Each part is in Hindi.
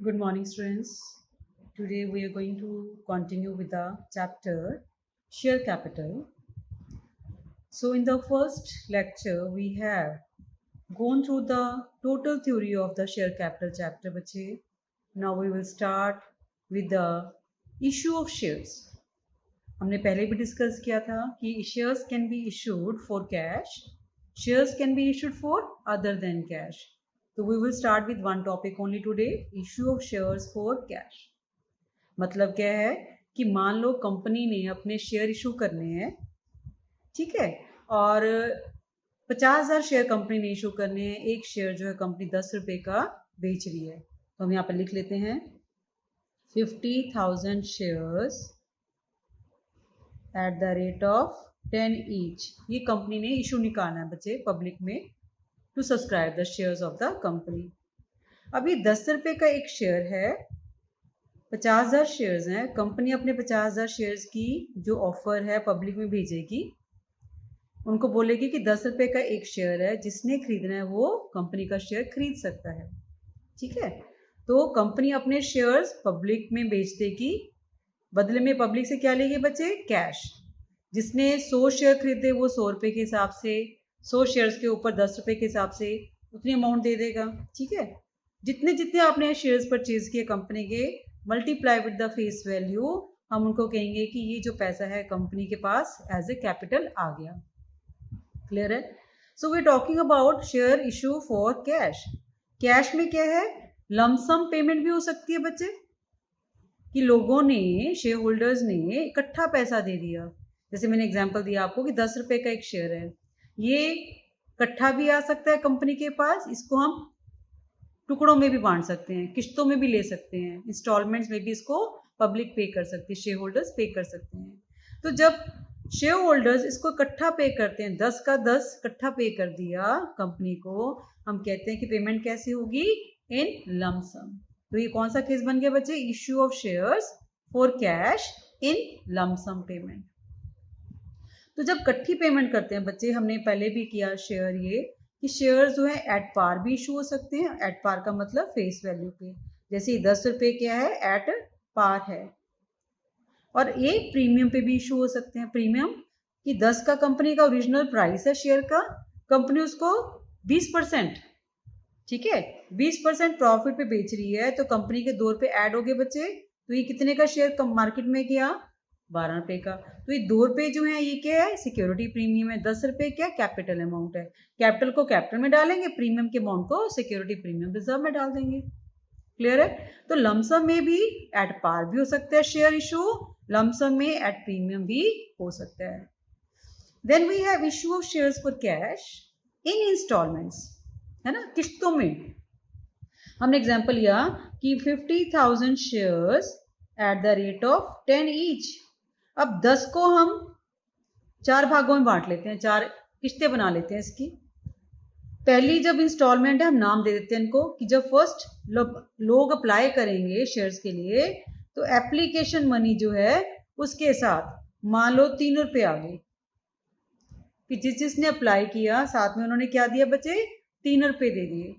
Good morning, students. Today we are going to continue with the chapter Share Capital. So in the first lecture, we have gone through the total theory of the share capital chapter. बच्चे, now we will start with the issue of shares. हमने पहले भी डिस्कस किया था कि shares can be issued for cash, shares can be issued for other than cash. So we will start with one topic only today, issue of shares for cash. मतलब क्या है कि मान लो कंपनी ने अपने शेयर इशू करने हैं, ठीक है, और 50,000 शेयर कंपनी ने इशू करने हैं। एक शेयर जो है कंपनी 10 रुपए का बेच रही है, तो हम यहाँ पर लिख लेते हैं 50,000 shares at the rate of 10 each. ये कंपनी ने इशू निकालना है बच्चे पब्लिक में to subscribe the shares of the company. अभी 10 रुपए का एक शेयर है, 50,000 शेयर्स हैं, कंपनी अपने 50,000 शेयर्स की जो ऑफर है पब्लिक में भेजेगी, उनको बोलेगी कि 10 रुपए का एक शेयर है, जिसने खरीदना है वो कंपनी का शेयर खरीद सकता है, ठीक है। तो कंपनी अपने शेयर्स पब्लिक में बेच देगी, बदले में पब्लिक से क्या लेगी बच्चे? कैश। जिसने 100 शेयर खरीदे वो 100 रुपए के हिसाब से, 100 शेयर्स के ऊपर 10 रुपए के हिसाब से उतनी अमाउंट दे देगा, ठीक है। जितने जितने आपने शेयर्स परचेज किए कंपनी के, multiply with the face value, हम उनको कहेंगे कि ये जो पैसा है कंपनी के पास एज ए कैपिटल आ गया। क्लियर है? So we talking about share issue for cash. Cash में क्या है? लमसम पेमेंट भी हो सकती है बच्चे, कि लोगों ने, शेयर होल्डर्स ने इकट्ठा पैसा दे दिया। जैसे मैंने एग्जांपल दिया आपको कि 10 रुपए का एक शेयर है, ये इकट्ठा भी आ सकता है कंपनी के पास, इसको हम टुकड़ों में भी बांट सकते हैं, किश्तों में भी ले सकते हैं, इंस्टॉलमेंट्स में भी इसको पब्लिक पे कर सकती है, शेयर होल्डर्स पे कर सकते हैं। तो जब शेयर होल्डर्स इसको इकट्ठा पे करते हैं, 10 का 10 इकट्ठा पे कर दिया कंपनी को, हम कहते हैं कि पेमेंट कैसे होगी? इन लमसम। तो ये कौन सा केस बन गया बच्चे? Issue of shares for cash in lump sum payment. तो जब इकट्ठी पेमेंट करते हैं बच्चे, हमने पहले भी किया शेयर ये कि शेयर जो है एट पार भी इशू हो सकते हैं। एट पार का मतलब फेस वैल्यू पे, जैसे 10 रुपए क्या है? एट पार है। और ये प्रीमियम पे भी इशू हो सकते हैं। प्रीमियम कि 10 का कंपनी का ओरिजिनल प्राइस है शेयर का, कंपनी उसको 20%, ठीक है, 20% प्रॉफिट पे बेच रही है, तो कंपनी के 2 रुपए ऐड हो गए बच्चे, तो ये कितने का शेयर मार्केट में गया? 12 रुपए का। तो ये 2 रुपए जो है ये क्या है? सिक्योरिटी प्रीमियम है। 10 रुपए क्या? कैपिटल अमाउंट है। कैपिटल को कैपिटल में डालेंगे, प्रीमियम के अमाउंट को सिक्योरिटी प्रीमियम रिजर्व में डाल देंगे। क्लियर है? तो लमसम में भी एट पार भी हो सकता है शेयर इशू, लमसम में एट प्रीमियम भी हो सकता है। Then we have issue of shares for cash in instalments, है ना, किश्तों में। हमने एग्जाम्पल लिया कि 50,000 shares at the rate of 10 each. अब 10 को हम 4 भागों में बांट लेते हैं, 4 किश्तें बना लेते हैं इसकी। पहली जब इंस्टॉलमेंट है, हम नाम दे देते हैं इनको कि जब फर्स्ट लोग अप्लाई करेंगे शेयर्स के लिए, तो एप्लीकेशन मनी जो है उसके साथ मान लो 3 रुपए आ गए, कि जिसने अप्लाई किया साथ में उन्होंने क्या दिया बच्चे? 3 रुपए दे दिए।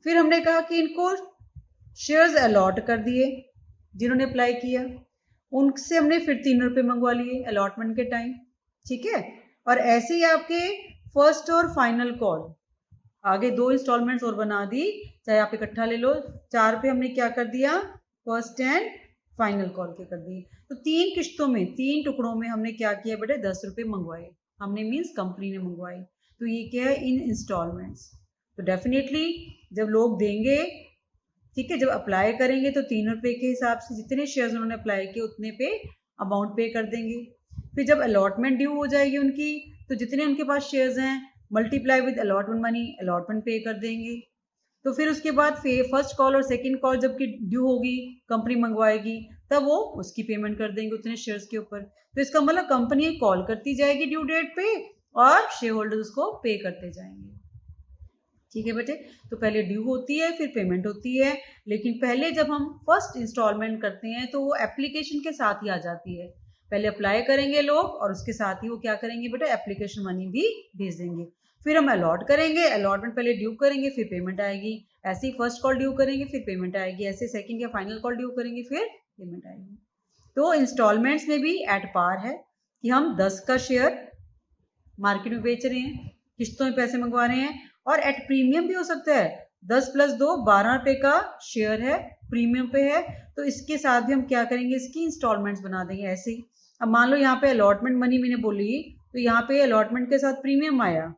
फिर हमने कहा कि इनको शेयर्स अलॉट कर दिए, जिन्होंने अप्लाई किया उनसे हमने फिर 3 रुपए मंगवा लिए अलॉटमेंट के टाइम, ठीक है। और ऐसे ही आपके फर्स्ट और फाइनल कॉल, आगे 2 इंस्टॉलमेंट्स और बना दी, चाहे आप इकट्ठा ले लो। 4 पे हमने क्या कर दिया? फर्स्ट एंड फाइनल कॉल के कर दी। तो 3 किश्तों में, 3 टुकड़ों में हमने क्या किया बेटे? 10 रुपए मंगवाए, हमने मीन्स कंपनी ने मंगवाई। तो ये क्या है? इन इंस्टॉलमेंट्स। तो डेफिनेटली जब लोग देंगे, ठीक है, जब अप्लाई करेंगे तो 3 रुपए के हिसाब से जितने शेयर्स उन्होंने अप्लाई किए उतने पे अमाउंट पे कर देंगे। फिर जब अलॉटमेंट ड्यू हो जाएगी उनकी, तो जितने उनके पास शेयर्स हैं multiply with allotment money, allotment पे कर देंगे। तो फिर उसके बाद फर्स्ट कॉल और सेकंड कॉल जबकि ड्यू होगी, कंपनी मंगवाएगी, तब वो उसकी पेमेंट कर देंगे उतने शेयर्स के ऊपर। तो इसका मतलब कंपनी कॉल करती जाएगी ड्यू डेट पे और शेयर होल्डर्स उसको पे करते जाएंगे, ठीक है बेटे। तो पहले ड्यू होती है, फिर पेमेंट होती है, लेकिन पहले जब हम फर्स्ट इंस्टॉलमेंट करते हैं तो वो एप्लीकेशन के साथ ही आ जाती है। पहले अप्लाई करेंगे लोग और उसके साथ ही वो क्या करेंगे बेटा, एप्लीकेशन मनी भी भेज देंगे। फिर हम अलॉट करेंगे, अलॉटमेंट पहले ड्यू करेंगे फिर पेमेंट आएगी। ऐसे ही फर्स्ट कॉल ड्यू करेंगे फिर पेमेंट आएगी, ऐसे सेकंड या फाइनल कॉल ड्यू करेंगे फिर पेमेंट आएगी। तो इंस्टॉलमेंट्स में भी एट पार है कि हम 10 का शेयर मार्केट में बेच रहे हैं, किस्तों में पैसे मंगवा रहे हैं, और एट प्रीमियम भी हो सकता है। 10 + 2 12 रुपए का शेयर है, प्रीमियम पे है, तो इसके साथ भी हम क्या करेंगे, इसकी इंस्टॉलमेंट्स बना देंगे ऐसे ही। अब मान लो यहाँ पे अलॉटमेंट मनी मैंने बोली, तो यहाँ पे अलॉटमेंट के साथ प्रीमियम आया,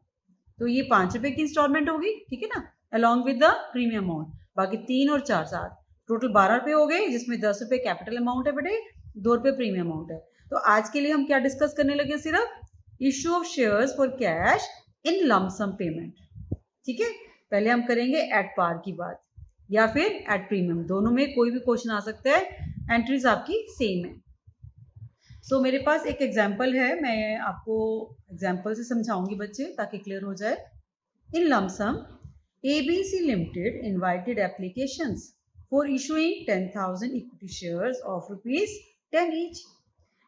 तो ये 5 रुपए की इंस्टॉलमेंट होगी, ठीक है ना, along with the premium amount. बाकी 3 और 4 7 टोटल 12 रुपए हो गए, जिसमें 10 रुपए कैपिटल अमाउंट है बेटे, 2 रुपए प्रीमियम अमाउंट है। तो आज के लिए हम क्या डिस्कस करने लगे, सिर्फ issue of shares for cash in lump sum payment. ठीक है, पहले हम करेंगे एट पार की बात या फिर एट प्रीमियम, दोनों में कोई भी क्वेश्चन आ सकता है, एंट्रीज आपकी सेम है। सो मेरे पास एक एग्जाम्पल है, मैं आपको एग्जाम्पल से समझाऊंगी बच्चे, ताकि क्लियर हो जाए। इन lump sum ABC Limited invited applications for issuing 10,000 equity shares of ₹10 each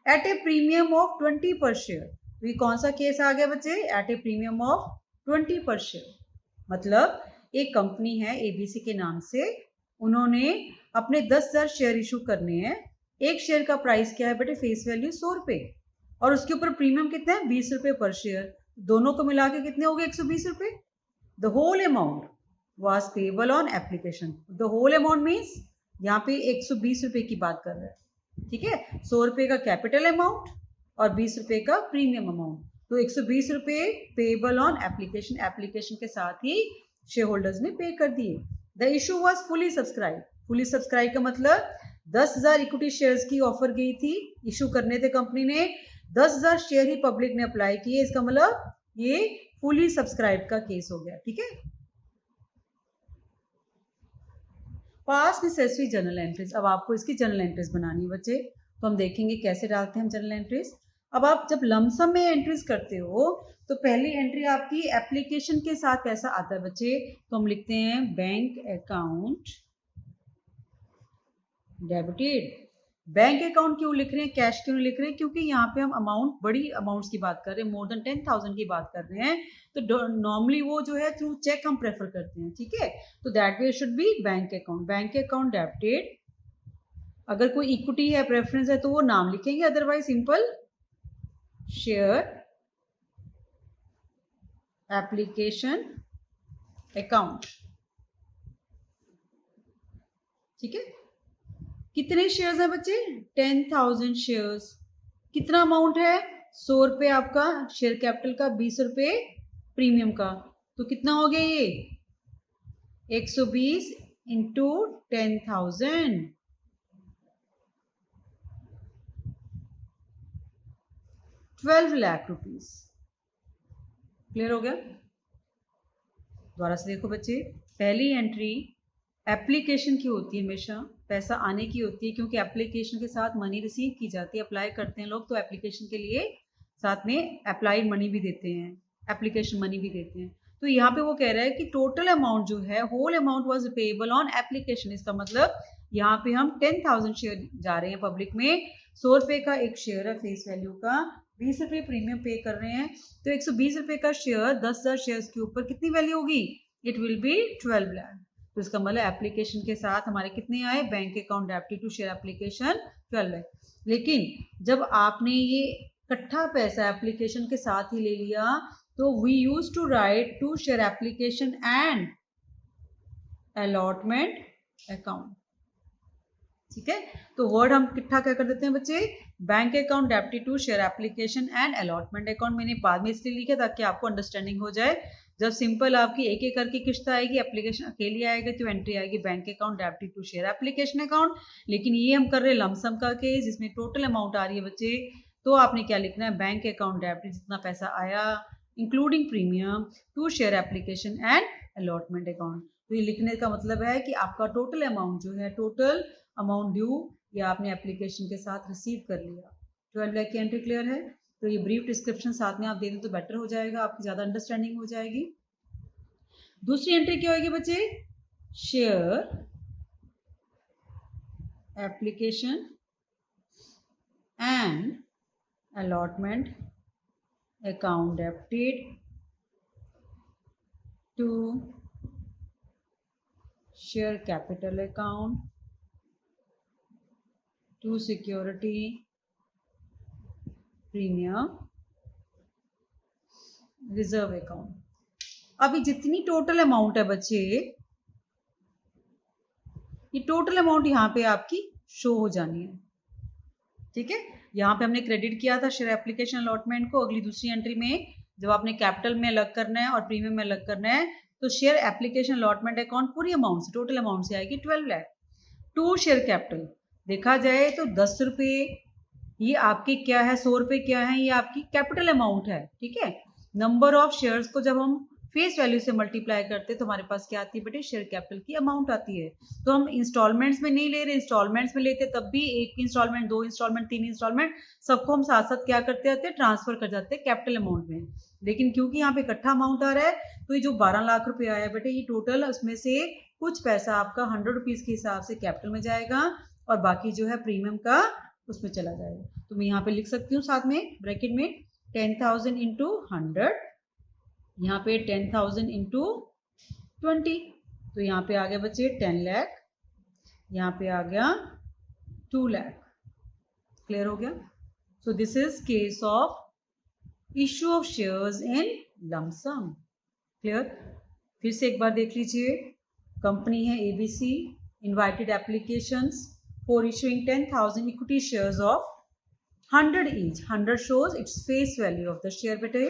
at a premium of 20 per share। तो ये कौन सा केस आ गया बच्चे, एट ए प्रीमियम ऑफ 20 पर शेयर। मतलब एक कंपनी है ABC के नाम से, उन्होंने अपने 10,000 शेयर इशू करने हैं। एक शेयर का प्राइस क्या है बेटे, फेस वैल्यू 100 रुपए, और उसके ऊपर प्रीमियम कितना है, 20 रुपए पर शेयर। दोनों को मिला के कितने हो गए, 120 रुपए। The whole amount was payable on application। The whole amount means यहाँ पे 120 रुपए की बात कर रहे हैं, ठीक है। 100 रुपए का कैपिटल अमाउंट और 20 रुपए का प्रीमियम अमाउंट, तो 120 रुपए पेबल ऑन एप्लीकेशन, एप्लीकेशन के साथ ही शेयर होल्डर्स ने पे कर दिए। The issue was fully subscribe. Fully subscribe का मतलब 10,000 इक्विटी शेयर्स की ऑफर गई थी, इशू करने थे कंपनी ने, 10,000 शेयर ही पब्लिक ने अप्लाई किए, इसका मतलब ये फुली सब्सक्राइब का केस हो गया, ठीक है। पास्ट नेसेसरी जर्नल एंट्रीज, अब आपको इसकी जर्नल एंट्रीज बनानी है बच्चे, तो हम देखेंगे कैसे डालते हैं हम जर्नल एंट्रीज। अब आप जब लमसम में एंट्रीज करते हो, तो पहली एंट्री आपकी एप्लीकेशन के साथ कैसा आता है बच्चे, तो हम लिखते हैं bank account debited. Bank account क्यों लिख रहे हैं, कैश क्यों लिख रहे हैं, क्योंकि यहाँ पे हम अमाउंट, बड़ी अमाउंट्स की बात कर रहे हैं, मोर देन 10,000 की बात कर रहे हैं, तो नॉर्मली वो जो है थ्रू चेक हम प्रेफर करते हैं, ठीक है। तो that way should be bank account, bank account debited. अगर कोई इक्विटी है, प्रेफरेंस है, तो वो नाम लिखेंगे, otherwise simple share application account, ठीक है। कितने शेयर्स हैं बच्चे, 10,000 शेयर्स। कितना अमाउंट है, 100 रुपए आपका शेयर कैपिटल का, 20 रुपए प्रीमियम का, तो कितना हो गया ये 120 इंटू 10,000, 12 लाख रुपीस। क्लियर हो गया। दोबारा से देखो बच्चे, पहली एंट्री एप्लीकेशन की होती है, हमेशा पैसा आने की होती है, क्योंकि एप्लीकेशन के साथ मनी रिसीव की जाती है, अप्लाई करते हैं लोग, तो एप्लीकेशन के लिए साथ में अप्लाई मनी भी देते हैं, एप्लीकेशन मनी भी देते हैं। तो यहाँ पे वो कह रहा है कि टोटल अमाउंट जो है, whole amount was payable on application. इसका मतलब यहाँ पे हम 10,000 शेयर जा रहे हैं पब्लिक में, 100 रुपए का एक शेयर है फेस वैल्यू का, 20 रुपए प्रीमियम पे कर रहे हैं, तो 120 रुपए का शेयर 10,000 शेयर के ऊपर कितनी वैल्यू होगी, इट विल बी 12 लाख। तो इसका मतलब एप्लीकेशन के साथ हमारे कितने आए, bank account debited to share application 12 lakh. लेकिन जब आपने ये इकट्ठा पैसा एप्लीकेशन के साथ ही ले लिया, तो we use to write to share application and allotment account, ठीक है। तो वर्ड हम इकट्ठा क्या कर देते हैं बच्चे, bank account debited to share application and allotment account. मैंने बाद में इसलिए लिखा ताकि आपको अंडरस्टैंडिंग हो जाए। जब सिंपल आपकी एक एक करके किस्त आएगी, एप्लीकेशन अकेली आएगी, तो एंट्री आएगी bank account debited to share application account. लेकिन ये हम कर रहे हैं लमसम का केस, जिसमें टोटल अमाउंट आ रही है बच्चे, तो आपने क्या लिखना है, बैंक अकाउंट डेबिटेड जितना पैसा आया including premium to share application and allotment account. तो ये लिखने का मतलब है कि आपका टोटल अमाउंट जो है, टोटल अमाउंट ड्यू, या आपने एप्लीकेशन के साथ रिसीव कर लिया। 12 लाख की एंट्री क्लियर है। तो ये ब्रीफ डिस्क्रिप्शन साथ में आप दे दें तो बेटर हो जाएगा, आपकी ज्यादा अंडरस्टैंडिंग हो जाएगी। दूसरी एंट्री क्या होगी बच्चे, share application and allotment account debited to share capital account to security premium reserve account. अभी जितनी टोटल अमाउंट है बच्चे, ये टोटल अमाउंट यहाँ पे आपकी शो हो जानी है। ठीक है, यहाँ पे हमने क्रेडिट किया था शेयर एप्लीकेशन अलॉटमेंट को। अगली दूसरी एंट्री में जब आपने कैपिटल में अलग करना है और प्रीमियम में अलग करना है तो शेयर एप्लीकेशन अलॉटमेंट अकाउंट पूरी अमाउंट से, टोटल अमाउंट से आएगी 12 लाख। टू शेयर कैपिटल देखा जाए तो 10 रुपये ये आपके क्या है, 100 रुपये क्या है, ये आपकी कैपिटल अमाउंट है। ठीक है, नंबर ऑफ शेयर्स को जब हम फेस वैल्यू से मल्टीप्लाई करते हैं तो हमारे पास क्या आती है बेटे, शेयर कैपिटल की अमाउंट आती है। तो हम इंस्टॉलमेंट्स में नहीं ले रहे, इंस्टॉलमेंट्स में लेते तब भी एक इंस्टॉलमेंट, 2 इंस्टॉलमेंट, 3 इंस्टॉलमेंट, सबको हम साथ साथ क्या करते जाते हैं, ट्रांसफर कर जाते हैं कैपिटल अमाउंट में। लेकिन क्योंकि यहाँ पे इकट्ठा अमाउंट आ रहा है तो ये जो 12 लाख रुपए आया है बेटे, ये टोटल, उसमें से कुछ पैसा आपका 100 रुपीज के हिसाब से कैपिटल में जाएगा और बाकी जो है प्रीमियम का उसमें चला जाएगा। तो मैं यहाँ पे लिख सकती हूँ साथ में ब्रैकेट में 10,000 इंटू 100, यहाँ पे 10,000 इंटू 20, तो यहाँ पे आ गया बच्चे 10 लाख, यहाँ पे आ गया 2 लाख। क्लियर हो गया? सो this is case of issue of shares in lump sum. Clear? फिर से एक बार देख लीजिए, कंपनी है ABC, invited applications for issuing 10,000 equity shares of 100 each. 100 shows its face value of the share beta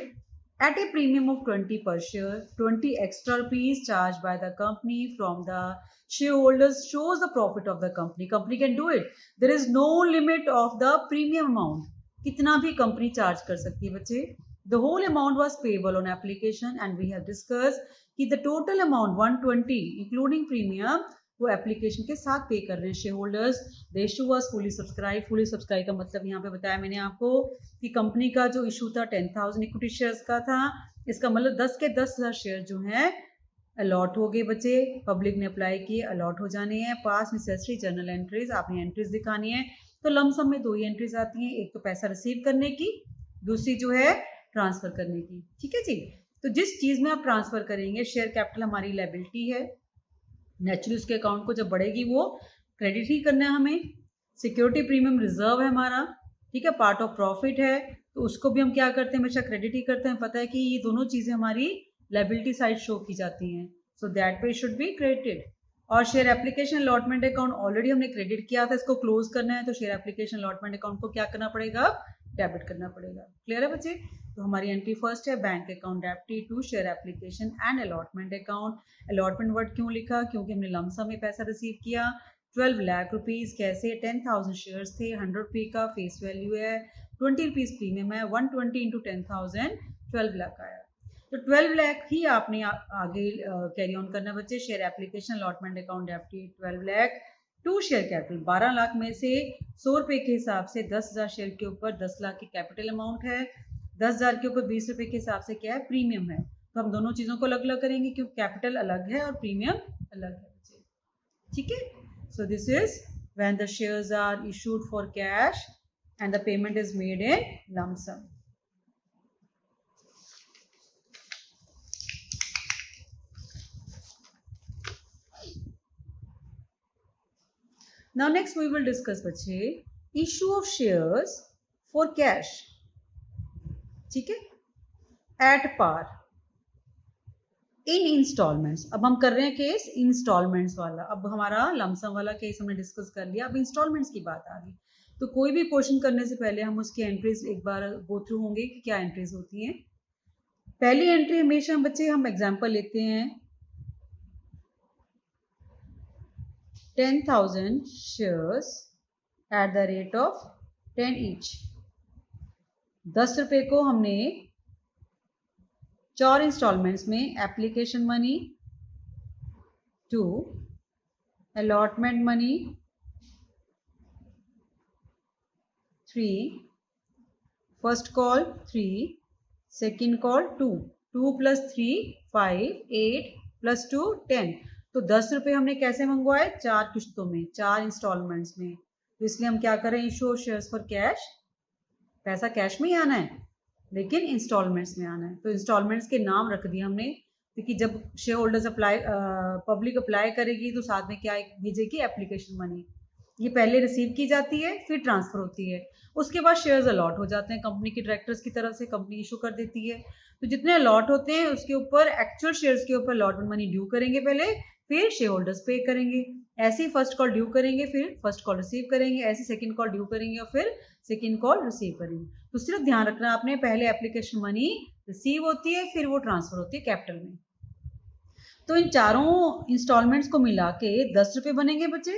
at a premium of 20 per share. 20 extra rupees charged by the company from the shareholders shows the profit of the company. Company can do it. There is no limit of the premium amount. कितना भी कंपनी चार्ज कर सकती है बच्चे। The whole amount was payable on application and we have discussed कि the total amount 120 including premium वो एप्लीकेशन के साथ पे कर रहे हैं share holders. The issue was fully subscribe. Fully subscribe का मतलब यहाँ पे बताया मैंने आपको कि कंपनी का जो इशू था 10,000 इक्विटी शेयर्स का था। इसका मतलब 10 के 10,000 शेयर जो हैं अलॉट हो गए बच्चे, पब्लिक ने अप्लाई किए, अलॉट हो जाने हैं। पास नेसेसरी जर्नल एंट्रीज, आपने एंट्रीज दिखानी है। तो लमसम में 2 ही एंट्रीज आती हैं, एक तो पैसा रिसीव करने की, दूसरी जो है ट्रांसफर करने की। ठीक है जी, तो जिस चीज में आप ट्रांसफर करेंगे, शेयर कैपिटल हमारी लायबिलिटी है, नेचुरली उसके अकाउंट को जब बढ़ेगी वो क्रेडिट ही करना है हमें। सिक्योरिटी प्रीमियम रिजर्व है हमारा, ठीक है, पार्ट ऑफ प्रॉफिट है, तो उसको भी हम क्या करते हैं, हमेशा क्रेडिट ही करते हैं। पता है कि ये दोनों चीजें हमारी लायबिलिटी साइड शो की जाती हैं, सो दैट पे शुड बी क्रेडिटेड। और share application allotment account already हमने क्रेडिट किया था, इसको क्लोज करना है तो शेयर एप्लीकेशन अलॉटमेंट अकाउंट को क्या करना पड़ेगा, डेबिट करना पड़ेगा। क्लियर है बच्चे? तो हमारी एंट्री फर्स्ट है, bank account debit to share application and allotment account. Allotment word क्यों लिखा, क्योंकि हमने लमसम में पैसा रिसीव किया 12 लाख रुपीज। कैसे? 10,000 शेयर्स थे, 100 रुपये का फेस वैल्यू है, 20 रुपीज प्रीमियम है, 120 इंटू 10,000 12 लाख आया। तो 12 लाख ही आपने आगे कैरी ऑन करना बच्चे। Share application allotment account debit 12 lakh to share capital 12 lakh में से 100 रुपये के हिसाब से 10,000 शेयर के ऊपर 10 लाख की कैपिटल अमाउंट है, 10,000 के ऊपर 20 रुपये के हिसाब से क्या है, प्रीमियम है। तो हम दोनों चीजों को अलग अलग करेंगे क्योंकि कैपिटल अलग है और प्रीमियम अलग है। ठीक है, so this is when the shares are issued for cash and the payment is made in lump sum. Now next we will discuss बच्चे issue of shares for cash, ठीक है, at par इन इंस्टॉलमेंट्स। अब हम कर रहे हैं केस इंस्टॉलमेंट्स वाला। अब हमारा लमसम वाला केस हमने डिस्कस कर लिया, अब इंस्टॉलमेंट्स की बात आ गई। तो कोई भी क्वेश्चन करने से पहले हम उसकी एंट्रीज एक बार गो थ्रू होंगे कि क्या एंट्रीज होती हैं। पहली एंट्री हमेशा बच्चे हम एग्जांपल लेते हैं 10,000 shares at the rate of 10 each. 10 रुपए को हमने 4 इंस्टॉलमेंट्स में application money to allotment money 3, first call 3, second call 2, 2 + 3 5, 8 + 2 10। तो 10 रुपए हमने कैसे मंगवाए, 4 किश्तों में, 4 इंस्टॉलमेंट्स में। तो इसलिए हम क्या करें, इशू शेयर्स फॉर कैश पैसा कैश में ही आना है लेकिन इंस्टॉलमेंट्स में आना है। तो इंस्टॉलमेंट्स के नाम रख दिए हमने, क्योंकि जब शेयर होल्डर्स पब्लिक अप्लाई करेगी तो साथ में क्या भेजेगी, एप्लीकेशन मनी। ये पहले रिसीव की जाती है फिर ट्रांसफर होती है, उसके बाद शेयर्स अलॉट हो जाते हैं कंपनी के डायरेक्टर्स की तरफ से, कंपनी इशू कर देती है। तो जितने अलॉट होते हैं उसके ऊपर एक्चुअल शेयर्स के ऊपर अलॉटमेंट मनी ड्यू करेंगे पहले, फिर शेयर होल्डर्स पे करेंगे। ऐसे ही फर्स्ट कॉल ड्यू करेंगे, फिर फर्स्ट कॉल रिसीव करेंगे, ऐसे सेकंड कॉल ड्यू करेंगे और फिर सेकंड कॉल रिसीव करेंगे। तो सिर्फ ध्यान रखना आपने, पहले एप्लीकेशन मनी रिसीव होती है फिर वो ट्रांसफर होती है कैपिटल में। तो इन चारों इंस्टॉलमेंट्स को मिला के 10 रुपए बनेंगे बच्चे,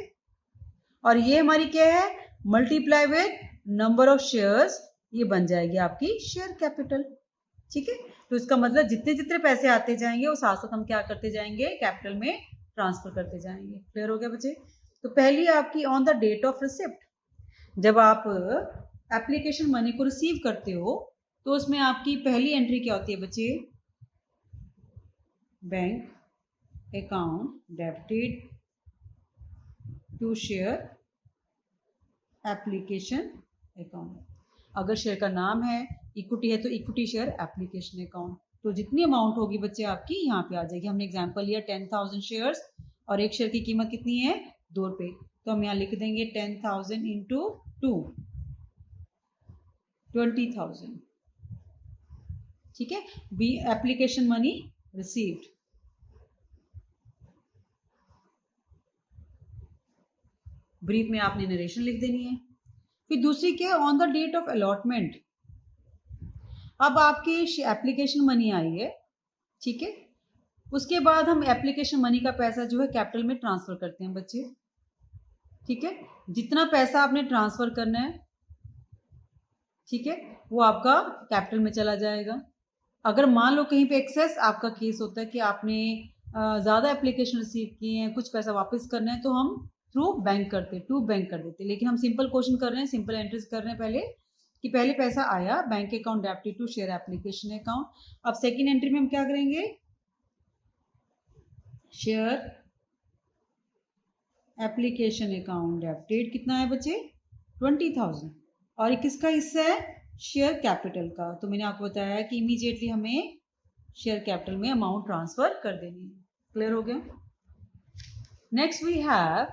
और ये हमारी क्या है, multiply with number of shares, ये बन जाएगी आपकी शेयर कैपिटल। ठीक है, तो इसका मतलब जितने जितने पैसे आते जाएंगे वो साथ साथ हम क्या करते जाएंगे, कैपिटल में ट्रांसफर करते जाएंगे। क्लियर हो गया बच्चे? तो पहली आपकी on the date of receipt, जब आप एप्लीकेशन मनी को रिसीव करते हो तो उसमें आपकी पहली एंट्री क्या होती है बच्चे, bank account debited to share application account. अगर शेयर का नाम है, इक्विटी है तो इक्विटी शेयर एप्लीकेशन अकाउंट। तो जितनी अमाउंट होगी बच्चे आपकी यहाँ पे आ जाएगी। हमने एग्जांपल लिया 10,000 शेयर्स और एक शेयर की कीमत कितनी है, 2 रुपए। तो हम यहाँ लिख देंगे 10,000 इंटू 2, 20,000। ठीक है, be application money received. Brief में आपने नरेशन लिख देनी है। फिर दूसरी क्या है, on the date of allotment. अब आपकी एप्लीकेशन मनी आई है, ठीक है, उसके बाद हम एप्लीकेशन मनी का पैसा जो है कैपिटल में ट्रांसफर करते हैं बच्चे। ठीक है, जितना पैसा आपने ट्रांसफर करना है, ठीक है, वो आपका कैपिटल में चला जाएगा। अगर मान लो कहीं पे एक्सेस आपका केस होता है कि आपने ज़्यादा एप्लीकेशन रिसीव किए हैं, कुछ पैसा वापस करना है, तो हम थ्रू बैंक करते, टू बैंक कर देते। लेकिन हम सिंपल क्वेश्चन कर रहे हैं, सिंपल एंट्रीज कर रहे हैं पहले, कि पहले पैसा आया bank account debited to share application account. अब सेकेंड एंट्री में हम क्या करेंगे, शेयर एप्लीकेशन अकाउंट डेबिटेड कितना है बच्चे, 20,000। और ये किसका हिस्सा है, शेयर कैपिटल का। तो मैंने आपको बताया कि इमीडिएटली हमें शेयर कैपिटल में अमाउंट ट्रांसफर कर देनी है। क्लियर हो गया? Next we have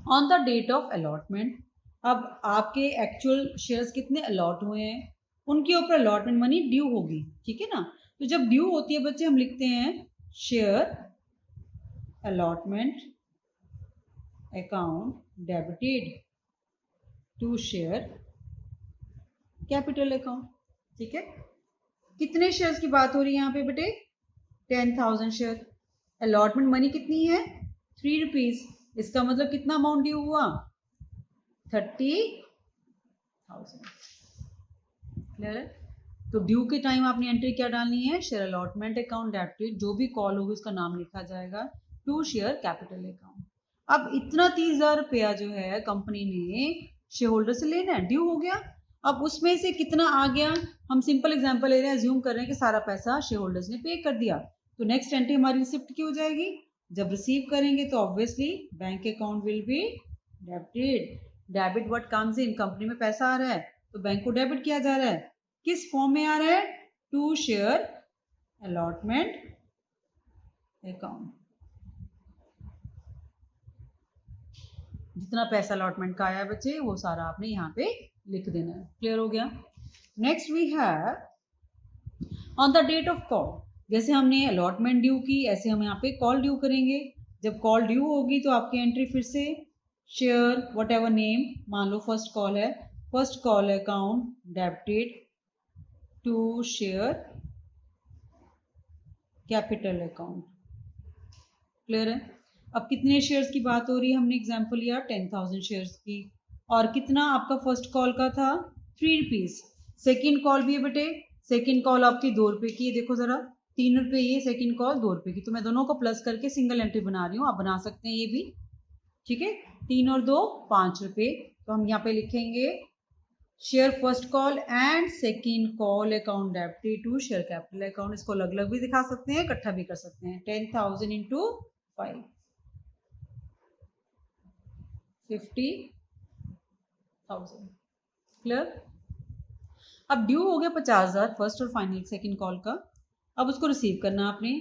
on the date of allotment. अब आपके एक्चुअल शेयर्स कितने अलॉट हुए हैं, उनके ऊपर अलॉटमेंट मनी ड्यू होगी। ठीक है ना, तो जब ड्यू होती है बच्चे हम लिखते हैं share allotment account debited to share capital account. ठीक है, कितने शेयर्स की बात हो रही है यहाँ पे बेटे, 10,000 शेयर। अलॉटमेंट मनी कितनी है, 3 रुपीज। इसका मतलब कितना अमाउंट ड्यू हुआ, 30,000। क्लियर है? तो ड्यू के टाइम आपने एंट्री क्या डालनी है, शेयर अलॉटमेंट अकाउंट डेबिटेड, जो भी कॉल होगी उसका नाम लिखा जाएगा, टू शेयर कैपिटल अकाउंट। अब इतना 30,000 रुपया जो है कंपनी ने शेयर होल्डर से लेना है, ड्यू हो गया। अब उसमें से कितना आ गया, हम सिंपल एग्जांपल ले रहे हैं, अज्यूम कर रहे हैं कि सारा पैसा शेयर होल्डर्स ने पे कर दिया। तो नेक्स्ट एंट्री हमारी रिसिप्ट की हो जाएगी। जब रिसीव करेंगे तो obviously bank account will be debited. Debit what comes in, company में पैसा आ रहा है तो बैंक को डेबिट किया जा रहा है। किस फॉर्म में आ रहा है, टू शेयर अलॉटमेंट अकाउंट। जितना पैसा अलॉटमेंट का आया बच्चे वो सारा आपने यहाँ पे लिख देना है। क्लियर हो गया? Next we have on the date of call. जैसे हमने अलॉटमेंट ड्यू की, ऐसे हम यहाँ पे कॉल ड्यू करेंगे। जब कॉल ड्यू होगी तो आपकी एंट्री फिर से शेयर वट एवर नेम, मान लो फर्स्ट कॉल है, first call account debited to share capital account. Clear है? अब कितने शेयर्स की बात हो रही है, हमने एग्जांपल लिया 10,000 शेयर्स की, और कितना आपका फर्स्ट कॉल का था, 3 रुपीज। सेकेंड कॉल भी है बेटे, सेकेंड कॉल आपकी 2 रुपए की है। देखो जरा, 3 रुपए ये, सेकेंड कॉल 2 रुपए की। तो मैं दोनों को प्लस करके सिंगल एंट्री बना रही हूँ, आप बना सकते हैं ये भी। ठीक है, 3 और 2 5 रुपए। तो हम यहाँ पे लिखेंगे share first call and second call account debited to share capital account. इसको अलग अलग भी दिखा सकते हैं, इकट्ठा भी कर सकते हैं। 10,000 इंटू 5, 50,000। क्लियर? अब ड्यू हो गया 50,000 फर्स्ट और फाइनल सेकंड कॉल का। अब उसको रिसीव करना आपने।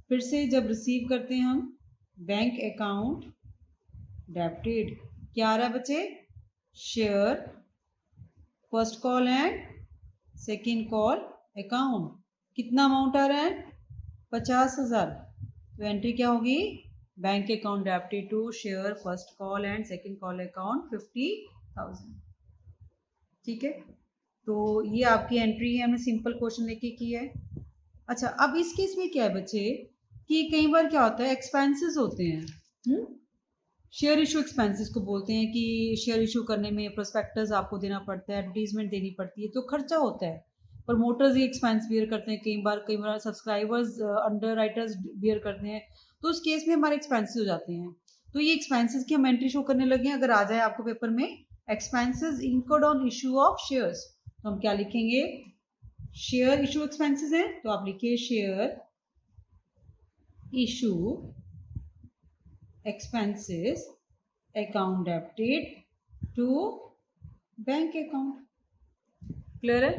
फिर से जब रिसीव करते हैं हम, बैंक अकाउंट डेबिटेड, क्या आ रहा है बच्चे, share first call and second call account, कितना अमाउंट आ रहा है 50,000। तो एंट्री क्या होगी, bank account debited to share first call and second call account 50,000। ठीक है, तो ये आपकी एंट्री है, हमने सिंपल क्वेश्चन लेके की है। अच्छा, अब इस केस में क्या है बच्चे कि कई बार क्या होता है, एक्सपेंसेस होते हैं, शेयर इशू एक्सपेंसेस को बोलते हैं कि शेयर इशू करने में प्रोस्पेक्टस आपको देना पड़ता है, एडवर्टीजमेंट देनी पड़ती है, तो खर्चा होता है। प्रमोटर्स ये एक्सपेंस बियर करते हैं, कई बार सब्सक्राइबर्स अंडर राइटर्स बियर करते हैं, तो उस केस में हमारे एक्सपेंसेस हो जाते हैं। तो ये एक्सपेंसेस की हम एंट्री शो करने लगे हैं। अगर आ जाए आपको पेपर में expenses incurred on issue of shares, तो हम क्या लिखेंगे, शेयर इशू एक्सपेंसेस हैं, तो आप लिखिए share issue expenses account debited to bank account. Clear है,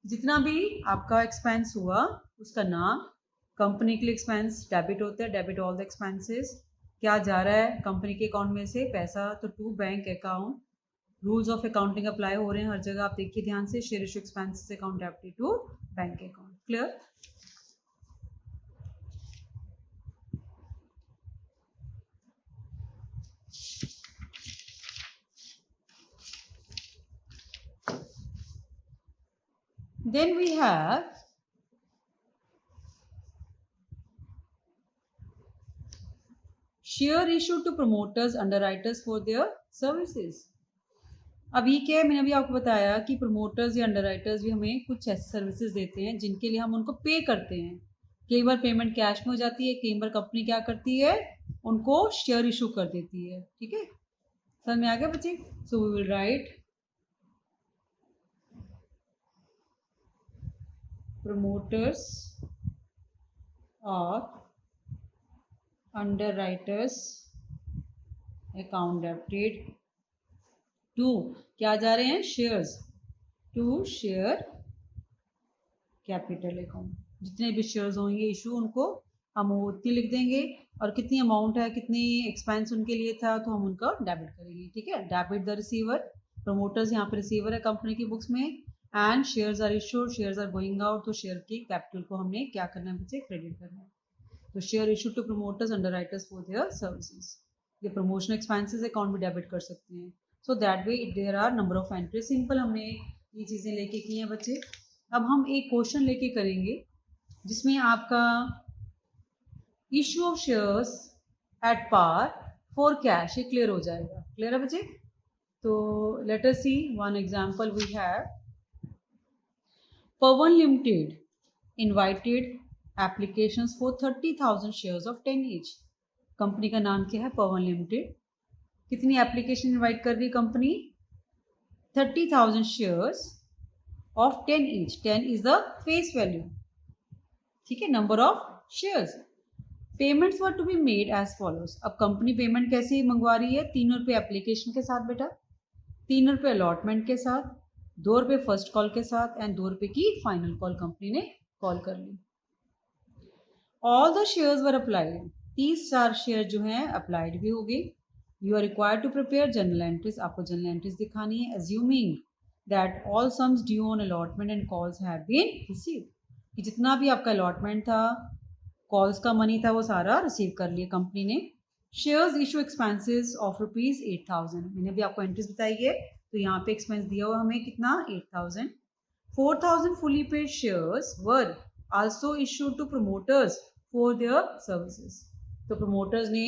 जितना भी आपका एक्सपेंस हुआ उसका नाम, कंपनी के लिए एक्सपेंस डेबिट होता है, डेबिट ऑल द एक्सपेंसेस, क्या जा रहा है कंपनी के अकाउंट में से पैसा, तो to bank account. Rules of accounting apply हो रहे हैं हर जगह, आप देखिए ध्यान से, share issue expenses account debited to bank account. Clear, then we have share issue to promoters underwriters for their services. अब ये क्या है, मैंने अभी आपको बताया कि प्रमोटर्स या अंडरराइटर्स भी हमें कुछ ऐसी सर्विसेज देते हैं जिनके लिए हम उनको पे करते हैं। कई बार पेमेंट कैश में हो जाती है, कई बार कंपनी क्या करती है, उनको शेयर इशू कर देती है। ठीक है, समझ में आ गया बच्चे। So we will write promoters और अंडरराइटर्स अकाउंट डेबिटेड टू, क्या जा रहे हैं, shares, to share capital account. जितने भी शेयर्स होंगे इशू, उनको हम उतनी लिख देंगे, और कितनी अमाउंट है, कितनी एक्सपेंस उनके लिए था, तो हम उनका डेबिट करेंगे। ठीक है, डेबिट द रिसीवर, प्रमोटर्स यहाँ पे रिसीवर है कंपनी की बुक्स में, and shares are issued, shares are going out, तो शेयर की कैपिटल को हमने क्या करना है बच्चे, क्रेडिट करना है। तो share issue to promoters underwriters for their services, ये प्रमोशन एक्सपेंसेस अकाउंट भी डेबिट कर सकते हैं। So that way there are number of entry. Simple हमने ये चीज़ें लेके की हैं बच्चे। अब हम एक क्वेश्चन लेके करेंगे जिसमें आपका issue of shares at par for cash, ये क्लियर हो जाएगा। क्लियर है बच्चे, तो let us see one example we have, Pawan limited invited applications for 30,000 shares of 10 each. Company का नाम क्या है, पवन लिमिटेड। कितनी एप्लीकेशन इनवाइट कर रही है company, 30,000 shares of 10 each, 10 is the face value. ठीक है, number of shares. Payments were to be made as follows. अब कंपनी पेमेंट कैसे मंगवा रही है, 3 रुपये एप्लीकेशन के साथ बेटा, 3 रुपये अलॉटमेंट के साथ, 2 रुपये फर्स्ट कॉल के साथ, एंड 2 रुपये की फाइनल कॉल कंपनी ने कॉल कर ली। All the shares were applied, 30 share जो हैं अप्लाइड भी हो गई। You are required to prepare journal entries, आपको जर्नल एंट्रीज दिखानी है, assuming that all sums due on allotment and calls have been received, कि जितना भी आपका अलॉटमेंट था, कॉल्स का मनी था, वो सारा रिसीव कर लिया कंपनी ने। शेयर्स इशू एक्सपेंसेस ऑफ ₹8,000, मैंने भी आपको एंट्रीज बताई है, तो यहाँ पे एक्सपेंस दिया हुआ हमें कितना, 8,000। 4,000 fully paid shares were also issued to promoters for their services, तो promoters ने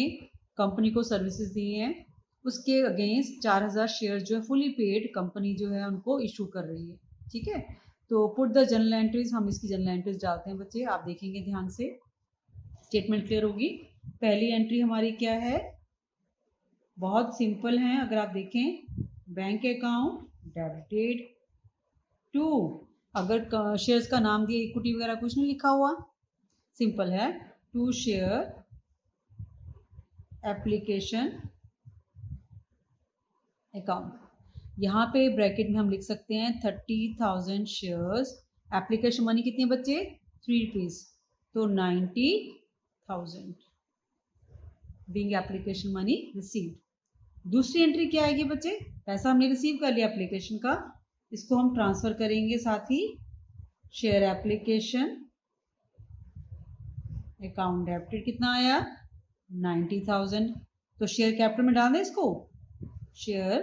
कंपनी को सर्विसेज दी हैं, उसके अगेंस्ट 4,000 शेयर जो है फुली पेड कंपनी जो है उनको इशू कर रही है। ठीक है, तो पुट द जर्नल एंट्रीज, हम इसकी जर्नल एंट्रीज डालते हैं बच्चे, आप देखेंगे ध्यान से, स्टेटमेंट क्लियर होगी। पहली एंट्री हमारी क्या है, बहुत सिंपल है, अगर आप देखें, बैंक अकाउंट डेबिटेड टू, अगर शेयर्स का नाम दिया, इक्विटी वगैरह कुछ नहीं लिखा हुआ, सिंपल है, टू शेयर एप्लीकेशन अकाउंट। यहाँ पे ब्रैकेट में हम लिख सकते हैं 30,000 शेयर्स। एप्लीकेशन मनी कितनी है बच्चे? 3 रुपीज, तो 90,000 बीइंग एप्लीकेशन मनी रिसीव्ड। दूसरी एंट्री क्या आएगी बच्चे? पैसा हमने रिसीव कर लिया एप्लीकेशन का, इसको हम ट्रांसफर करेंगे साथ ही शेयर एप्लीकेशन अकाउंट डेबिटेड कितना आया? 90,000। तो शेयर कैपिटल में डाल दें इसको, शेयर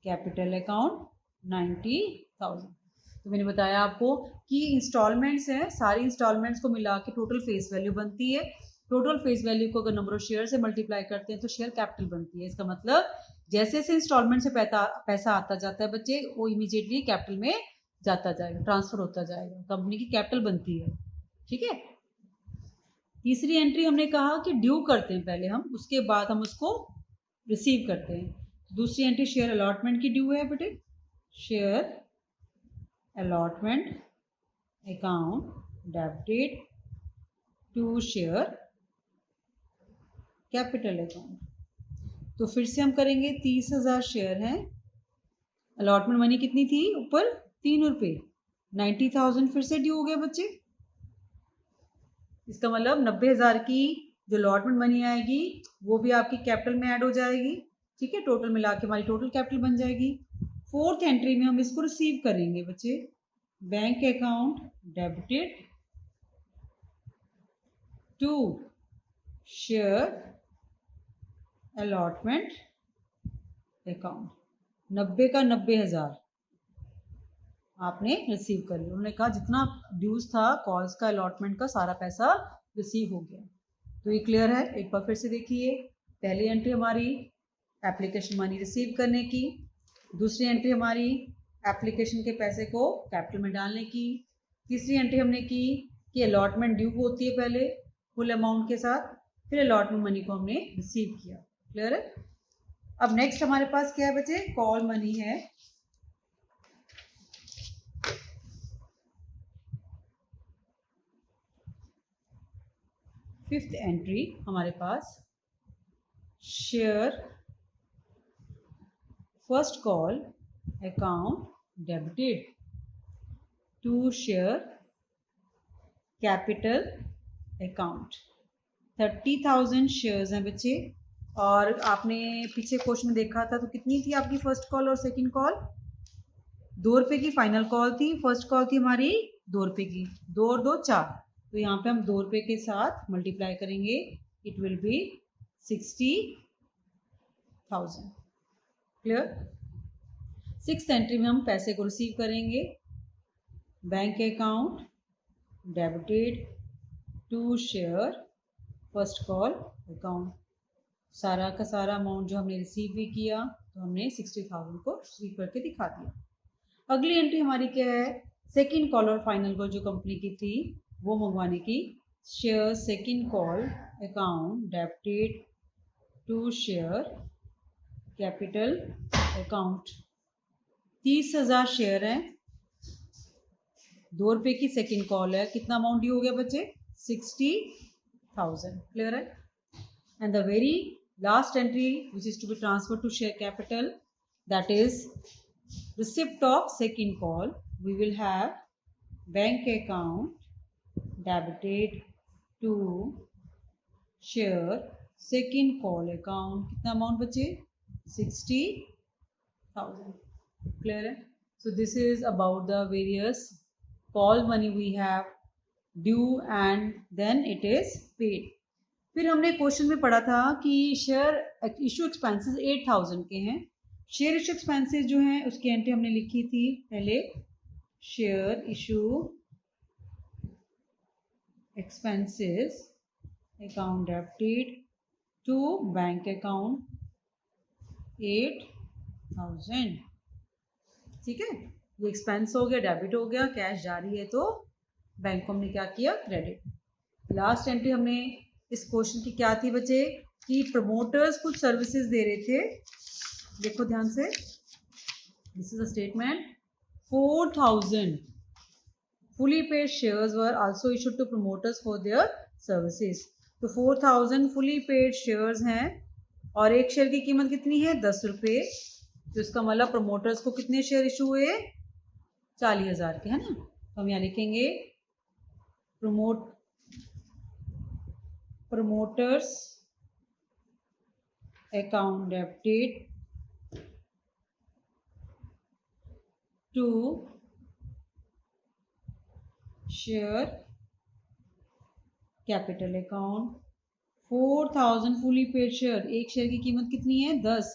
कैपिटल अकाउंट 90,000। तो मैंने बताया आपको कि इंस्टॉलमेंट्स हैं, सारी इंस्टॉलमेंट्स को मिला के टोटल फेस वैल्यू बनती है। टोटल फेस वैल्यू को अगर नंबर ऑफ शेयर से मल्टीप्लाई करते हैं तो शेयर कैपिटल बनती है। इसका मतलब जैसे जैसे इंस्टॉलमेंट से पैसा आता जाता है बच्चे, वो इमीडिएटली कैपिटल में जाता जाएगा, ट्रांसफर होता जाएगा, कंपनी की कैपिटल बनती है। ठीक है। तीसरी एंट्री हमने कहा कि ड्यू करते हैं पहले हम, उसके बाद हम उसको रिसीव करते हैं। दूसरी एंट्री शेयर अलॉटमेंट की ड्यू है बेटे, share allotment account debited to share capital account. तो फिर से हम करेंगे, 30,000 शेयर हैं, अलॉटमेंट मनी कितनी थी ऊपर? 3 रुपये, 90,000 फिर से ड्यू हो गया बच्चे। इसका मतलब 90,000 की जो अलॉटमेंट मनी आएगी वो भी आपकी कैपिटल में ऐड हो जाएगी। ठीक है, टोटल मिला के हमारी टोटल कैपिटल बन जाएगी। फोर्थ एंट्री में हम इसको रिसीव करेंगे बच्चे, bank account debited to share allotment account. 90 का 90,000 आपने रिसीव कर लिया। उन्होंने कहा जितना ड्यूज था कॉल्स का, अलॉटमेंट का, सारा पैसा रिसीव हो गया। तो ये क्लियर है। एक बार फिर से देखिए, पहली एंट्री हमारी एप्लीकेशन मनी रिसीव करने की, दूसरी एंट्री हमारी एप्लीकेशन के पैसे को कैपिटल में डालने की, तीसरी एंट्री हमने की कि अलॉटमेंट ड्यू होती है पहले फुल अमाउंट के साथ, फिर अलॉटमेंट मनी को हमने रिसीव किया। क्लियर है। अब नेक्स्ट हमारे पास क्या है बच्चे? कॉल मनी है। फिफ्थ एंट्री हमारे पास share first call account debited to share capital account. 30,000 shares हैं बच्चे, और आपने पीछे क्वेश्चन में देखा था तो कितनी थी आपकी फर्स्ट कॉल और सेकंड कॉल? 2 रुपए की फाइनल कॉल थी, फर्स्ट कॉल थी हमारी 2 रुपए की, 2 और 2 4, तो यहाँ पे हम 2 रुपए के साथ मल्टीप्लाई करेंगे, it will be 60,000। Clear. Sixth entry में हम पैसे को रिसीव करेंगे, bank account debited to share first call account. सारा का सारा अमाउंट जो हमने रिसीव भी किया तो हमने 60,000 को रिसीव करके दिखा दिया। अगली एंट्री हमारी क्या है? सेकंड कॉल और फाइनल कॉल जो कंपनी की थी वो मंगवाने की, share second call account debited to share capital account. 30,000 share हैं, 2 रुपए की सेकंड कॉल है, कितना अमाउंट ड्यू हो गया बच्चे? 60,000। क्लियर है। And the very last entry which is to be transferred to share capital, that is receipt of second call, we will have bank account debited to share second call account। कितना अमाउंट बचे? 60,000। clear है। So this is about the various call money we have due and then it is paid। फिर हमने क्वेश्चन में पढ़ा था कि शेयर इशू एक्सपेंसेस 8,000 के हैं। शेयर इशू एक्सपेंसेस जो हैं उसकी एंट्री हमने लिखी थी पहले, share issue expenses account debited to bank account 8,000। ठीक है, ये एक्सपेंस हो गया, डेबिट हो गया, कैश जारी है तो बैंक को हमने क्या किया? क्रेडिट। लास्ट एंट्री हमने इस क्वेश्चन की क्या थी बच्चे? कि प्रमोटर्स कुछ सर्विसेज दे रहे थे। देखो ध्यान से, this is a statement, 4,000 fully paid shares were also issued to promoters for their services। तो 4,000 fully paid shares हैं और एक शेयर की कीमत कितनी है? 10 रुपये। तो इसका मतलब प्रमोटर्स को कितने शेयर इशू हुए, 40,000 के, है ना। तो हम यहाँ लिखेंगे promoters account debited to share capital account 4,000 fully paid share. एक शेयर की कीमत कितनी है, 10।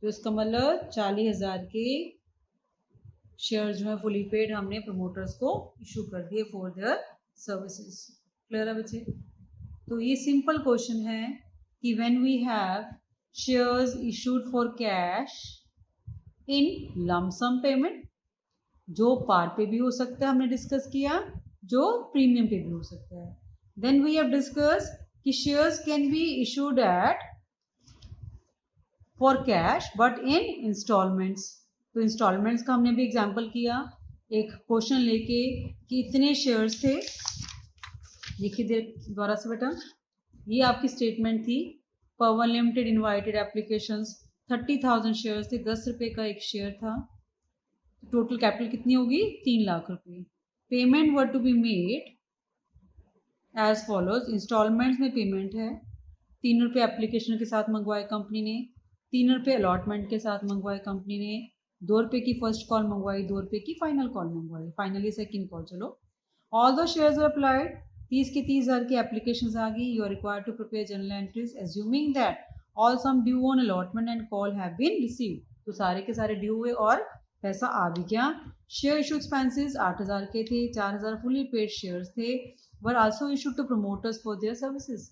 तो इसका मतलब 40,000 के शेयर जो है फुली पेड हमने प्रमोटर्स को इशू कर दिए फॉर देयर सर्विसेज। क्लियर है बच्चे। तो ये सिंपल क्वेश्चन है कि when we have shares issued for cash in lump sum payment, जो पार पे भी हो सकता है, हमने डिस्कस किया, जो प्रीमियम पे भी हो सकता है। देन वी हैव डिस्कस कि shares can be issued at for cash but in instalments. तो इंस्टॉलमेंट्स का हमने भी एग्जांपल किया, एक क्वेश्चन लेके कि इतने शेयर्स थे, लिखिए दोबारा से बेटा। ये आपकी स्टेटमेंट थी, पवन लिमिटेड इनवाइटेड एप्लीकेशंस 30,000 शेयर्स थे, 10 रुपए का एक शेयर था। टोटल कैपिटल कितनी होगी, 3 लाख रुपए। Payment were to be made as follows. Instalments में पेमेंट है, 3 रुपये एप्लीकेशन के साथ मंगवाए कंपनी ने, 3 रुपये अलॉटमेंट के साथ मंगवाए कंपनी ने, 2 रुपये की फर्स्ट कॉल मंगवाई, 2 रुपये की फाइनल कॉल मंगवाई, फाइनली सेकंड कॉल। चलो, all the shares are applied, 30 के 30,000 की एप्लीकेशन आ गई। You are required to prepare journal entries assuming that all sum due on allotment and call have been received. तो सारे के सारे ड्यू हुए और पैसा आ भी गया। शेयर इशू एक्सपेंसेस 8,000 के थे, 4,000 फुली पेड शेयर्स थे, were also issued to promoters for their services.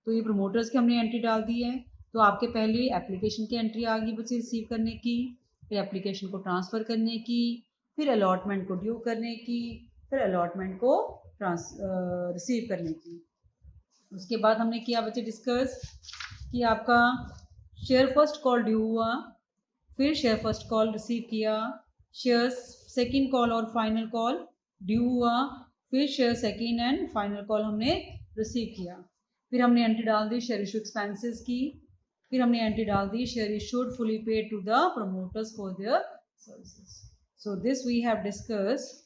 तो ये प्रमोटर्स की हमने एंट्री डाल दी है। तो आपके पहले एप्लीकेशन की एंट्री आ गई बच्चे रिसीव करने की, फिर एप्लीकेशन को ट्रांसफ़र करने की, फिर अलॉटमेंट को ड्यू करने की, फिर अलॉटमेंट को रिसीव करने की। उसके बाद हमने किया बच्चे डिस्कस कि आपका शेयर फर्स्ट कॉल ड्यू हुआ, फिर शेयर फर्स्ट कॉल रिसीव किया, शेयर सेकंड कॉल और फाइनल कॉल ड्यू हुआ, फिर share second and final call हमने रिसीव किया। फिर हमने एंट्री डाल दी शेयर इशू एक्सपेंसेस की, फिर हमने एंट्री डाल दी share issued fully paid to the promoters for their services. So this we have discussed